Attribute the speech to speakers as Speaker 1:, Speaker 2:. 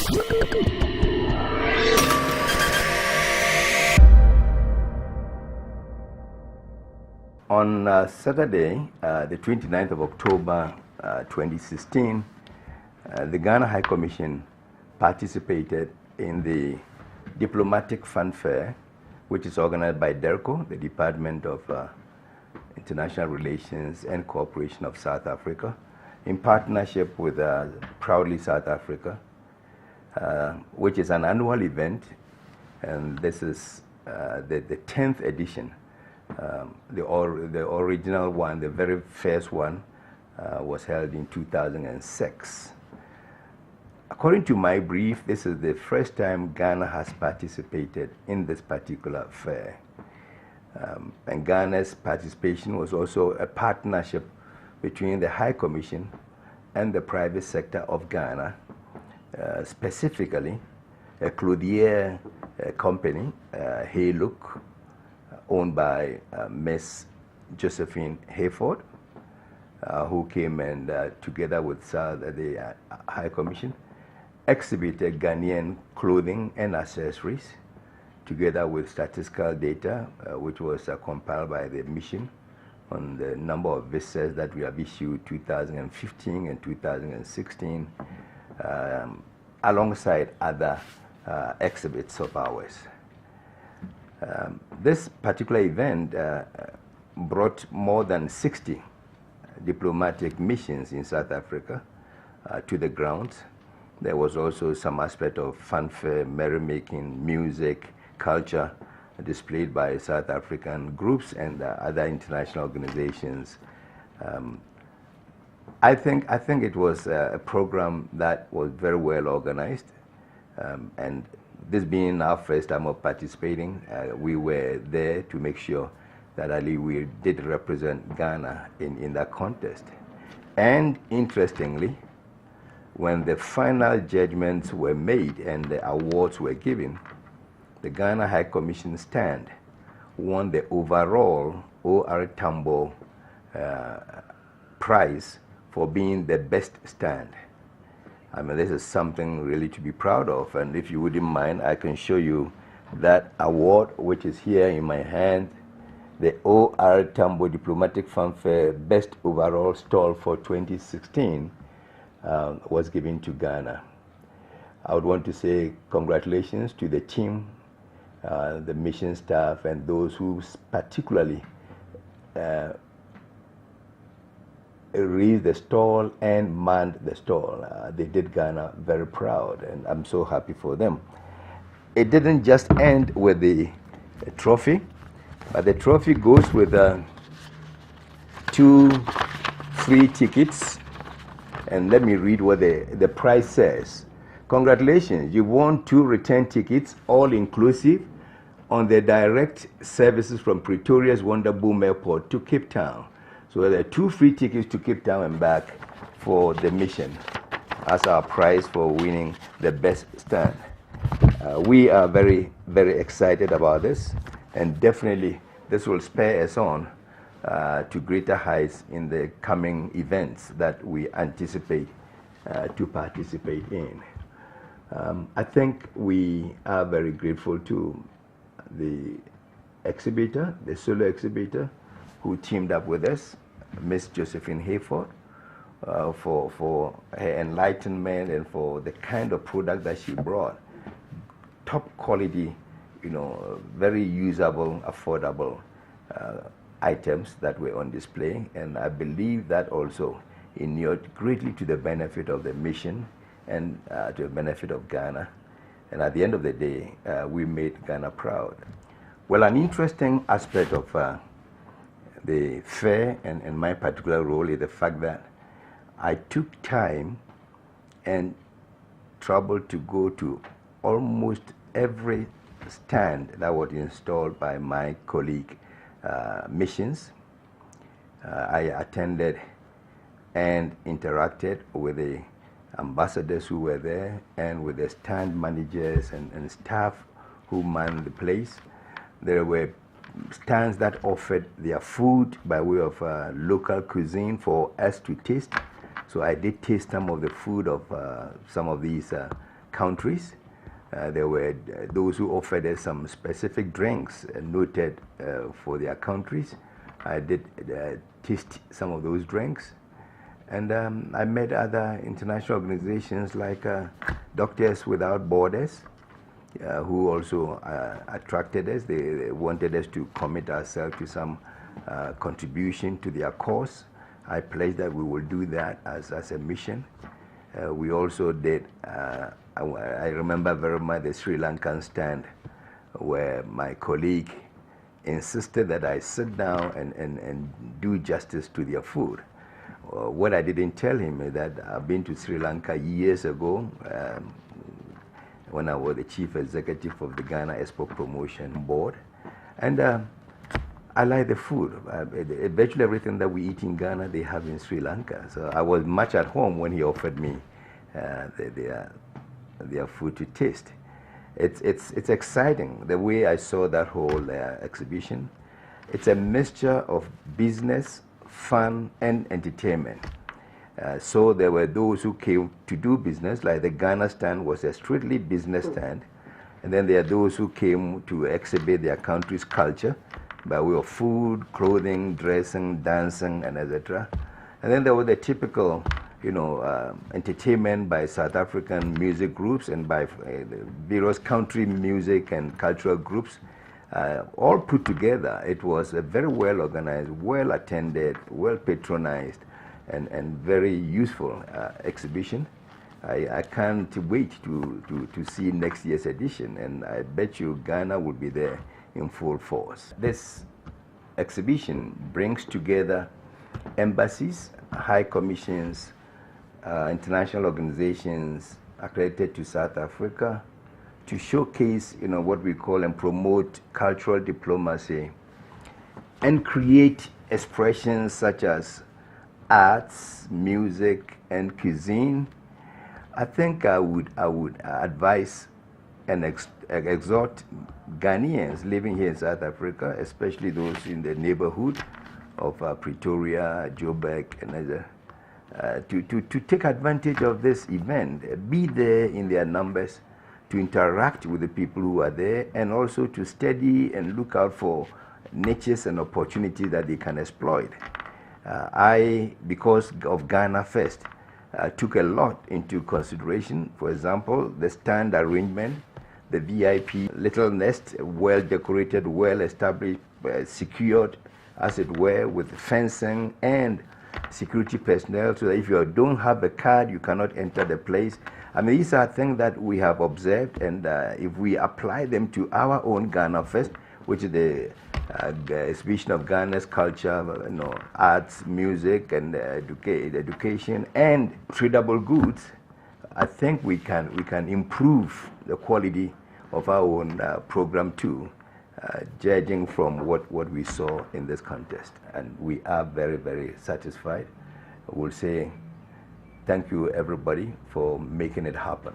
Speaker 1: On Saturday, the 29th of October 2016, the Ghana High Commission participated in the Diplomatic Funfair, which is organized by DERCO, the Department of International Relations and Cooperation of South Africa, in partnership with Proudly South Africa, which is an annual event, and this is the 10th edition. The original one, the very first one, was held in 2006. According to my brief, this is the first time Ghana has participated in this particular fair. And Ghana's participation was also a partnership between the High Commission and the private sector of Ghana, specifically a clothier company, Haylook, owned by Miss Josephine Hayford, who came and together with the High Commission exhibited Ghanaian clothing and accessories together with statistical data, which was compiled by the mission on the number of visitors that we have issued 2015 and 2016, alongside other exhibits of ours. This particular event brought more than 60 diplomatic missions in South Africa to the grounds. There was also some aspect of funfair, merrymaking, music, culture displayed by South African groups and other international organizations. I think it was a program that was very well organized, and this being our first time of participating, we were there to make sure that we did represent Ghana in that contest. And interestingly, when the final judgments were made and the awards were given, the Ghana High Commission stand won the overall O.R. Tambo prize for being the best stand. I mean, this is something really to be proud of, and if you wouldn't mind, I can show you that award, which is here in my hand, the O.R. Tambo Diplomatic Funfair Best Overall Stall for 2016 was given to Ghana. I would want to say congratulations to the team, the mission staff, and those who particularly raised the stall and manned the stall. They did Ghana very proud, and I'm so happy for them. It didn't just end with the trophy, but the trophy goes with 2 free tickets. And let me read what the prize says. Congratulations, you won 2 return tickets, all inclusive, on the direct services from Pretoria's Wonder Boom Airport to Cape Town. So there are 2 free tickets to Cape Town and back for the mission as our prize for winning the best stand. We are very, very excited about this, and definitely this will spur us on to greater heights in the coming events that we anticipate to participate in. I think we are very grateful to the exhibitor, the solo exhibitor, who teamed up with us, Miss Josephine Hayford, for her enlightenment and for the kind of product that she brought. Top quality, very usable, affordable items that were on display, and I believe that also inured greatly to the benefit of the mission and to the benefit of Ghana. And at the end of the day, we made Ghana proud. Well, an interesting aspect of the fair and my particular role is the fact that I took time and trouble to go to almost every stand that was installed by my colleague missions. I attended and interacted with the ambassadors who were there and with the stand managers and staff who manned the place. There were stands that offered their food by way of local cuisine for us to taste. So I did taste some of the food of some of these countries. There were those who offered us some specific drinks noted for their countries. I did taste some of those drinks. And I met other international organizations like Doctors Without Borders, who also attracted us. They wanted us to commit ourselves to some contribution to their cause. I pledged that we will do that as a mission. We also did, I remember very much the Sri Lankan stand, where my colleague insisted that I sit down and do justice to their food. What I didn't tell him is that I've been to Sri Lanka years ago when I was the chief executive of the Ghana Export Promotion Board. And I like the food. Virtually everything that we eat in Ghana, they have in Sri Lanka. So I was much at home when he offered me their food to taste. It's exciting, the way I saw that whole exhibition. It's a mixture of business, fun, and entertainment. So there were those who came to do business, like the Ghana stand was a strictly business stand. And then there are those who came to exhibit their country's culture by way of food, clothing, dressing, dancing, and etc. And then there was the typical, entertainment by South African music groups and by various country music and cultural groups. All put together, it was a very well organized, well attended, well patronized, and very useful exhibition. I can't wait to see next year's edition, and I bet you Ghana will be there in full force. This exhibition brings together embassies, high commissions, international organizations accredited to South Africa, to showcase, what we call and promote cultural diplomacy and create expressions such as arts, music, and cuisine. I think I would advise and exhort Ghanaians living here in South Africa, especially those in the neighborhood of Pretoria, Joburg, and other, to take advantage of this event, be there in their numbers, to interact with the people who are there, and also to study and look out for niches and opportunities that they can exploit. I, because of Ghana Fest, took a lot into consideration. For example, the stand arrangement, the VIP little nest, well decorated, well established, secured, as it were, with fencing and security personnel, so that if you don't have a card, you cannot enter the place. I mean, these are things that we have observed, and if we apply them to our own Ghana Fest, which is the exhibition of Ghana's culture, arts, music, and education, and tradable goods, I think we can improve the quality of our own program too, judging from what we saw in this contest. And we are very, very satisfied. We'll say thank you, everybody, for making it happen.